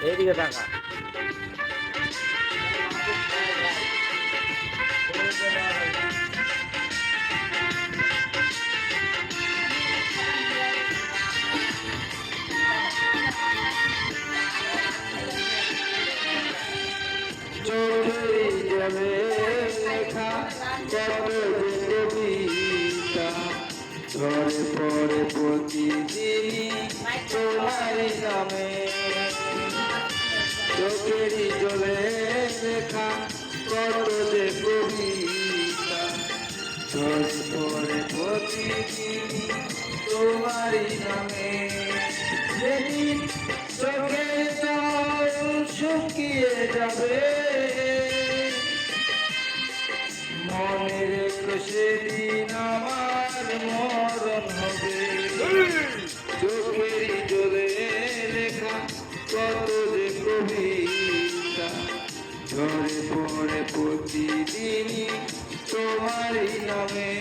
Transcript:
এইদিকে টাকা চোখের জলে লেখা কত যে কবিতা ঝরে পড়ে প্রতিদিনই তোমার নামে। চোখের জলে লেখা কত যে কবিতা ঝরে পড়ে প্রতিদিনই তোমার নামে। যেদিন চোখের জল শুকিয়ে যাবে মনে রেখো সেদিন আমার মরণ হবে। চোখের জলে লেখা কত যে কবিতা ঝরে পড়ে প্রতিদিনই তোমারই নামে।